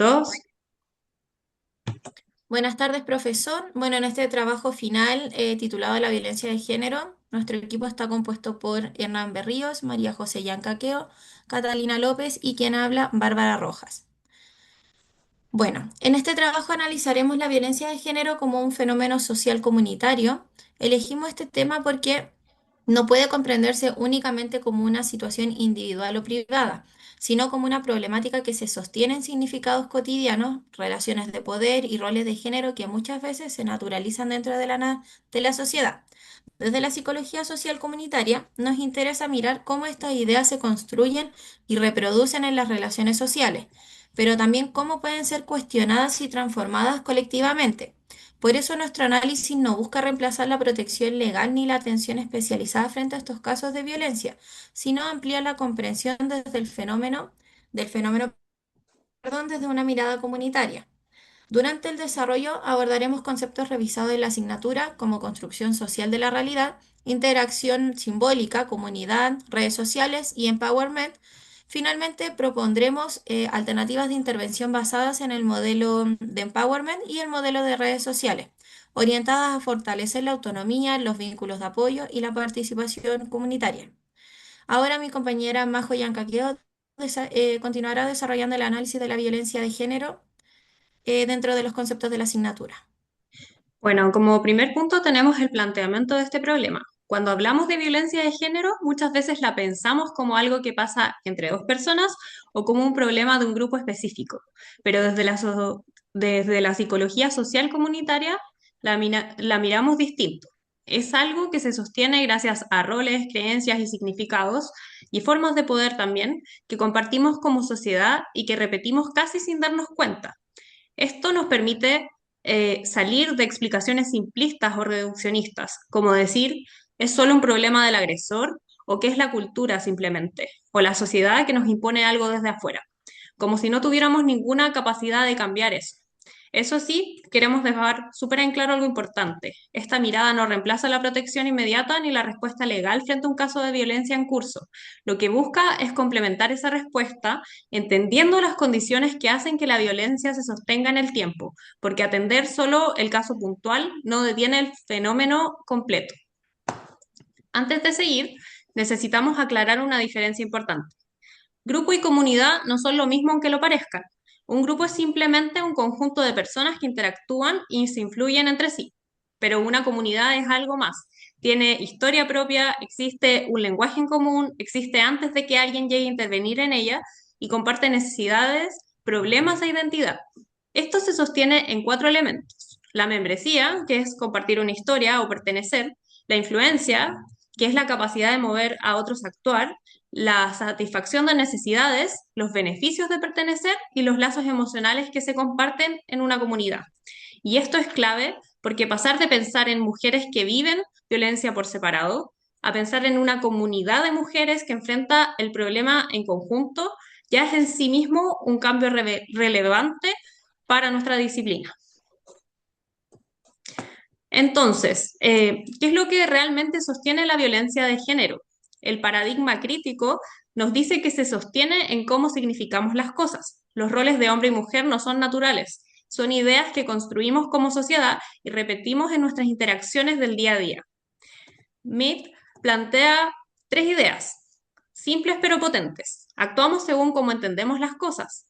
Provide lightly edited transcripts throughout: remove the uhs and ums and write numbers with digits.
Dos. Buenas tardes, profesor. Bueno, en este trabajo final titulado La violencia de género, nuestro equipo está compuesto por Hernán Berríos, María José Yancaqueo, Catalina López y quien habla, Bárbara Rojas. Bueno, en este trabajo analizaremos la violencia de género como un fenómeno social comunitario. Elegimos este tema porque no puede comprenderse únicamente como una situación individual o privada, sino como una problemática que se sostiene en significados cotidianos, relaciones de poder y roles de género que muchas veces se naturalizan dentro de de la sociedad. Desde la psicología social comunitaria nos interesa mirar cómo estas ideas se construyen y reproducen en las relaciones sociales, pero también cómo pueden ser cuestionadas y transformadas colectivamente. Por eso nuestro análisis no busca reemplazar la protección legal ni la atención especializada frente a estos casos de violencia, sino ampliar la comprensión desde del fenómeno, perdón, desde una mirada comunitaria. Durante el desarrollo abordaremos conceptos revisados en la asignatura como construcción social de la realidad, interacción simbólica, comunidad, redes sociales y empowerment. Finalmente, propondremos alternativas de intervención basadas en el modelo de empowerment y el modelo de redes sociales, orientadas a fortalecer la autonomía, los vínculos de apoyo y la participación comunitaria. Ahora mi compañera Majo Yancaqueo continuará desarrollando el análisis de la violencia de género dentro de los conceptos de la asignatura. Bueno, como primer punto tenemos el planteamiento de este problema. Cuando hablamos de violencia de género, muchas veces la pensamos como algo que pasa entre dos personas o como un problema de un grupo específico. Pero desde la psicología social comunitaria la miramos distinto. Es algo que se sostiene gracias a roles, creencias y significados y formas de poder también que compartimos como sociedad y que repetimos casi sin darnos cuenta. Esto nos permite salir de explicaciones simplistas o reduccionistas, como decir es solo un problema del agresor o que es la cultura simplemente, o la sociedad que nos impone algo desde afuera, como si no tuviéramos ninguna capacidad de cambiar eso. Eso sí, queremos dejar súper en claro algo importante. Esta mirada no reemplaza la protección inmediata ni la respuesta legal frente a un caso de violencia en curso. Lo que busca es complementar esa respuesta entendiendo las condiciones que hacen que la violencia se sostenga en el tiempo, porque atender solo el caso puntual no detiene el fenómeno completo. Antes de seguir, necesitamos aclarar una diferencia importante. Grupo y comunidad no son lo mismo aunque lo parezcan. Un grupo es simplemente un conjunto de personas que interactúan y se influyen entre sí, pero una comunidad es algo más. Tiene historia propia, existe un lenguaje en común, existe antes de que alguien llegue a intervenir en ella y comparte necesidades, problemas e identidad. Esto se sostiene en cuatro elementos. La membresía, que es compartir una historia o pertenecer, la influencia, que es la capacidad de mover a otros a actuar, la satisfacción de necesidades, los beneficios de pertenecer y los lazos emocionales que se comparten en una comunidad. Y esto es clave porque pasar de pensar en mujeres que viven violencia por separado a pensar en una comunidad de mujeres que enfrenta el problema en conjunto ya es en sí mismo un cambio relevante para nuestra disciplina. Entonces, ¿qué es lo que realmente sostiene la violencia de género? El paradigma crítico nos dice que se sostiene en cómo significamos las cosas. Los roles de hombre y mujer no son naturales, son ideas que construimos como sociedad y repetimos en nuestras interacciones del día a día. Mead plantea tres ideas, simples pero potentes. Actuamos según cómo entendemos las cosas.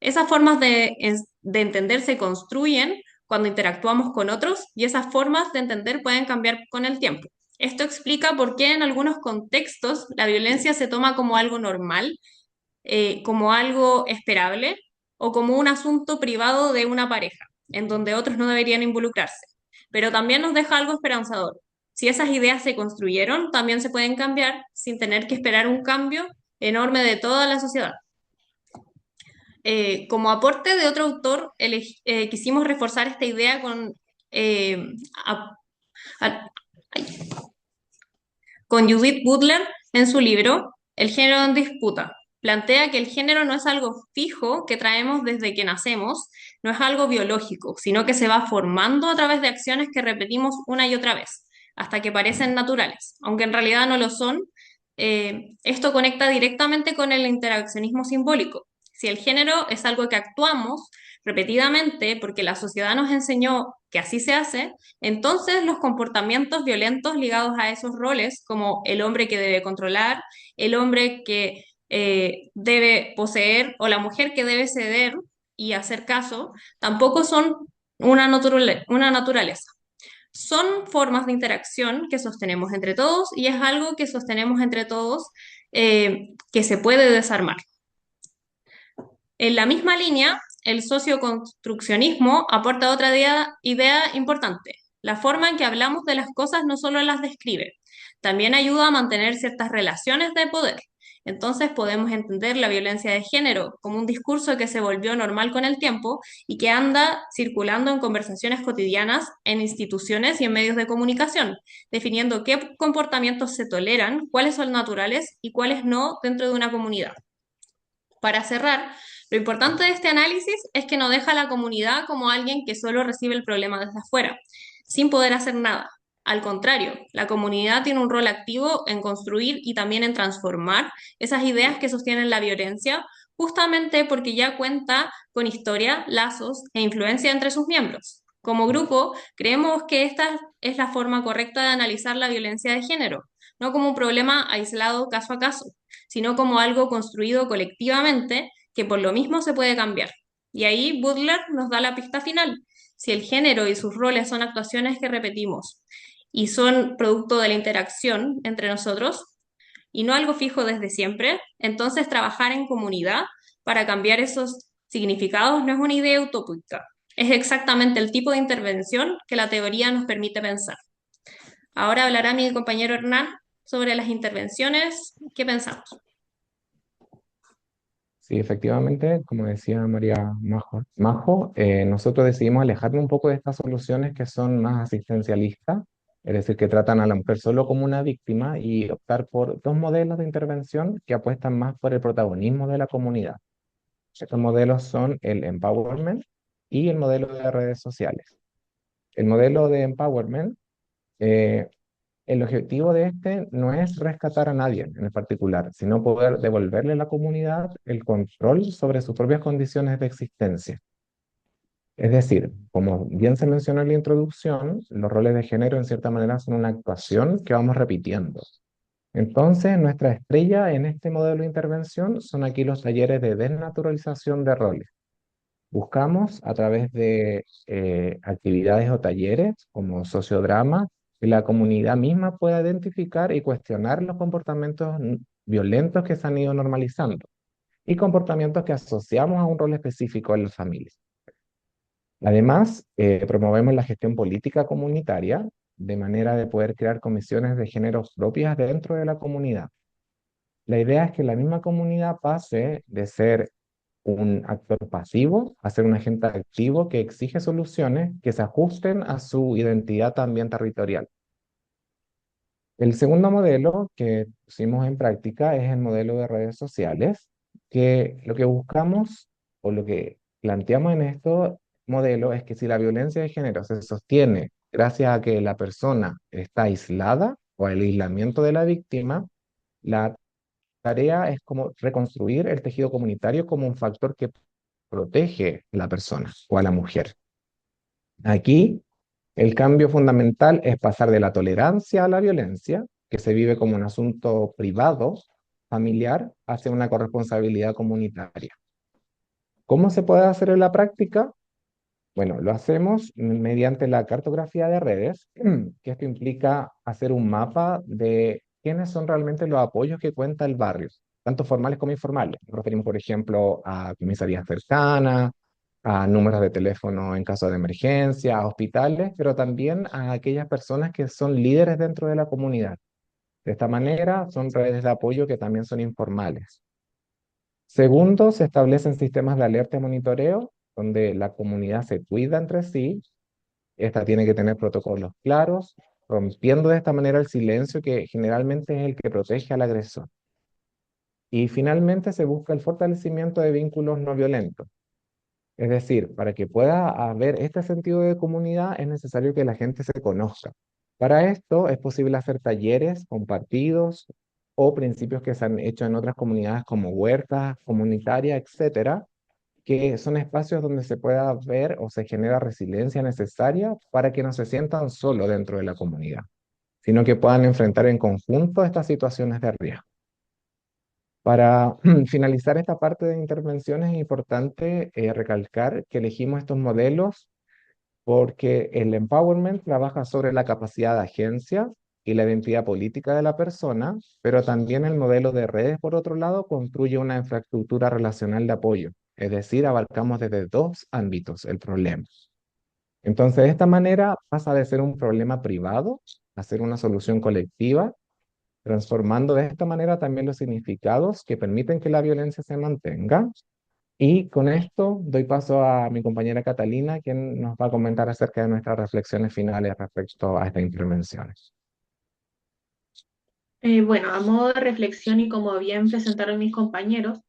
Esas formas de entender se construyen cuando interactuamos con otros y esas formas de entender pueden cambiar con el tiempo. Esto explica por qué en algunos contextos la violencia se toma como algo normal, como algo esperable o como un asunto privado de una pareja, en donde otros no deberían involucrarse. Pero también nos deja algo esperanzador. Si esas ideas se construyeron, también se pueden cambiar sin tener que esperar un cambio enorme de toda la sociedad. Como aporte de otro autor, quisimos reforzar esta idea eh, a- a- con Judith Butler en su libro El género en disputa. Plantea que el género no es algo fijo que traemos desde que nacemos, no es algo biológico, sino que se va formando a través de acciones que repetimos una y otra vez, hasta que parecen naturales, aunque en realidad no lo son. Esto conecta directamente con el interaccionismo simbólico. Si el género es algo que actuamos repetidamente porque la sociedad nos enseñó que así se hace, entonces los comportamientos violentos ligados a esos roles, como el hombre que debe controlar, el hombre que debe poseer o la mujer que debe ceder y hacer caso, tampoco son una naturaleza. Son formas de interacción que sostenemos entre todos y es algo que sostenemos entre todos que se puede desarmar. En la misma línea, el socioconstruccionismo aporta otra idea importante. La forma en que hablamos de las cosas no solo las describe, también ayuda a mantener ciertas relaciones de poder. Entonces podemos entender la violencia de género como un discurso que se volvió normal con el tiempo y que anda circulando en conversaciones cotidianas, en instituciones y en medios de comunicación, definiendo qué comportamientos se toleran, cuáles son naturales y cuáles no dentro de una comunidad. Para cerrar, lo importante de este análisis es que no deja a la comunidad como alguien que solo recibe el problema desde afuera, sin poder hacer nada. Al contrario, la comunidad tiene un rol activo en construir y también en transformar esas ideas que sostienen la violencia, justamente porque ya cuenta con historia, lazos e influencia entre sus miembros. Como grupo, creemos que esta es la forma correcta de analizar la violencia de género, no como un problema aislado caso a caso, sino como algo construido colectivamente que por lo mismo se puede cambiar. Y ahí Butler nos da la pista final. Si el género y sus roles son actuaciones que repetimos y son producto de la interacción entre nosotros y no algo fijo desde siempre, entonces trabajar en comunidad para cambiar esos significados no es una idea utópica, es exactamente el tipo de intervención que la teoría nos permite pensar. Ahora hablará mi compañero Hernán sobre las intervenciones. ¿Qué pensamos? Sí, efectivamente, como decía María Majo, nosotros decidimos alejarnos un poco de estas soluciones que son más asistencialistas, es decir, que tratan a la mujer solo como una víctima y optar por dos modelos de intervención que apuestan más por el protagonismo de la comunidad. Estos modelos son el empowerment y el modelo de redes sociales. El modelo de empowerment eh, el objetivo de este no es rescatar a nadie en particular, sino poder devolverle a la comunidad el control sobre sus propias condiciones de existencia. Es decir, como bien se mencionó en la introducción, los roles de género en cierta manera son una actuación que vamos repitiendo. Entonces, nuestra estrella en este modelo de intervención son aquí los talleres de desnaturalización de roles. Buscamos a través de actividades o talleres como sociodrama que la comunidad misma pueda identificar y cuestionar los comportamientos violentos que se han ido normalizando y comportamientos que asociamos a un rol específico en las familias. Además, promovemos la gestión política comunitaria de manera de poder crear comisiones de género propias dentro de la comunidad. La idea es que la misma comunidad pase de ser un actor pasivo a ser un agente activo que exige soluciones que se ajusten a su identidad también territorial. El segundo modelo que pusimos en práctica es el modelo de redes sociales, que lo que buscamos o lo que planteamos en este modelo es que si la violencia de género se sostiene gracias a que la persona está aislada o al aislamiento de la víctima, la tarea es como reconstruir el tejido comunitario como un factor que protege a la persona o a la mujer. Aquí, el cambio fundamental es pasar de la tolerancia a la violencia, que se vive como un asunto privado, familiar, hacia una corresponsabilidad comunitaria. ¿Cómo se puede hacer en la práctica? Bueno, lo hacemos mediante la cartografía de redes, que esto implica hacer un mapa de quiénes son realmente los apoyos que cuenta el barrio, tanto formales como informales. Nos referimos, por ejemplo, a comisarías cercanas, a números de teléfono en caso de emergencia, a hospitales, pero también a aquellas personas que son líderes dentro de la comunidad. De esta manera, son redes de apoyo que también son informales. Segundo, se establecen sistemas de alerta y monitoreo, donde la comunidad se cuida entre sí. Esta tiene que tener protocolos claros, rompiendo de esta manera el silencio que generalmente es el que protege al agresor. Y finalmente se busca el fortalecimiento de vínculos no violentos. Es decir, para que pueda haber este sentido de comunidad es necesario que la gente se conozca. Para esto es posible hacer talleres compartidos, o principios que se han hecho en otras comunidades como huertas comunitarias, etcétera, que son espacios donde se pueda ver o se genera resiliencia necesaria para que no se sientan solo dentro de la comunidad, sino que puedan enfrentar en conjunto estas situaciones de riesgo. Para finalizar esta parte de intervención es importante recalcar que elegimos estos modelos porque el empowerment trabaja sobre la capacidad de agencia y la identidad política de la persona, pero también el modelo de redes, por otro lado, construye una infraestructura relacional de apoyo, es decir, abarcamos desde dos ámbitos el problema. Entonces, de esta manera pasa de ser un problema privado a ser una solución colectiva, transformando de esta manera también los significados que permiten que la violencia se mantenga. Y con esto doy paso a mi compañera Catalina, quien nos va a comentar acerca de nuestras reflexiones finales respecto a estas intervenciones. Bueno, a modo de reflexión y como bien presentaron mis compañeros,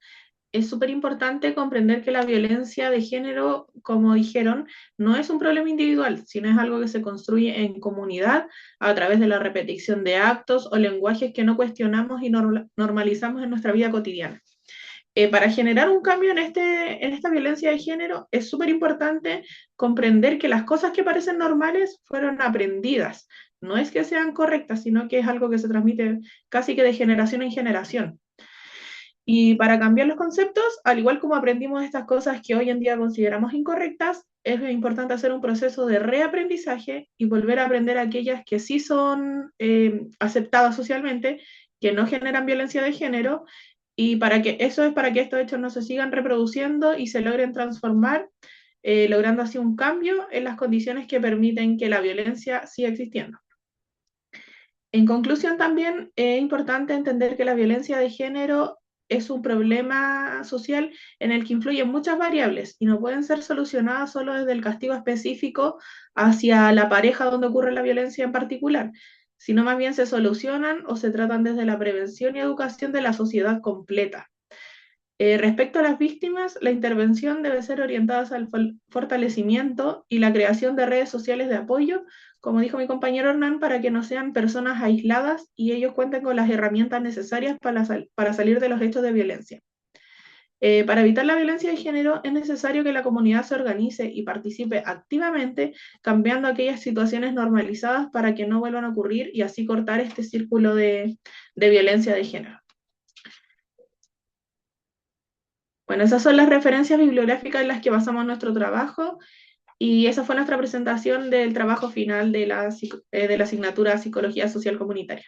es súper importante comprender que la violencia de género, como dijeron, no es un problema individual, sino es algo que se construye en comunidad a través de la repetición de actos o lenguajes que no cuestionamos y normalizamos en nuestra vida cotidiana. Para generar un cambio en esta violencia de género es súper importante comprender que las cosas que parecen normales fueron aprendidas. No es que sean correctas, sino que es algo que se transmite casi que de generación en generación. Y para cambiar los conceptos, al igual como aprendimos estas cosas que hoy en día consideramos incorrectas, es importante hacer un proceso de reaprendizaje y volver a aprender aquellas que sí son aceptadas socialmente, que no generan violencia de género, y para que eso es para que estos hechos no se sigan reproduciendo y se logren transformar, logrando así un cambio en las condiciones que permiten que la violencia siga existiendo. En conclusión, también es importante entender que la violencia de género es un problema social en el que influyen muchas variables y no pueden ser solucionadas solo desde el castigo específico hacia la pareja donde ocurre la violencia en particular, sino más bien se solucionan o se tratan desde la prevención y educación de la sociedad completa. Respecto a las víctimas, la intervención debe ser orientada al fortalecimiento y la creación de redes sociales de apoyo, como dijo mi compañero Hernán, para que no sean personas aisladas y ellos cuenten con las herramientas necesarias para salir de los hechos de violencia. Para evitar la violencia de género es necesario que la comunidad se organice y participe activamente, cambiando aquellas situaciones normalizadas para que no vuelvan a ocurrir y así cortar este círculo de violencia de género. Bueno, esas son las referencias bibliográficas en las que basamos nuestro trabajo y esa fue nuestra presentación del trabajo final de la asignatura Psicología Social Comunitaria.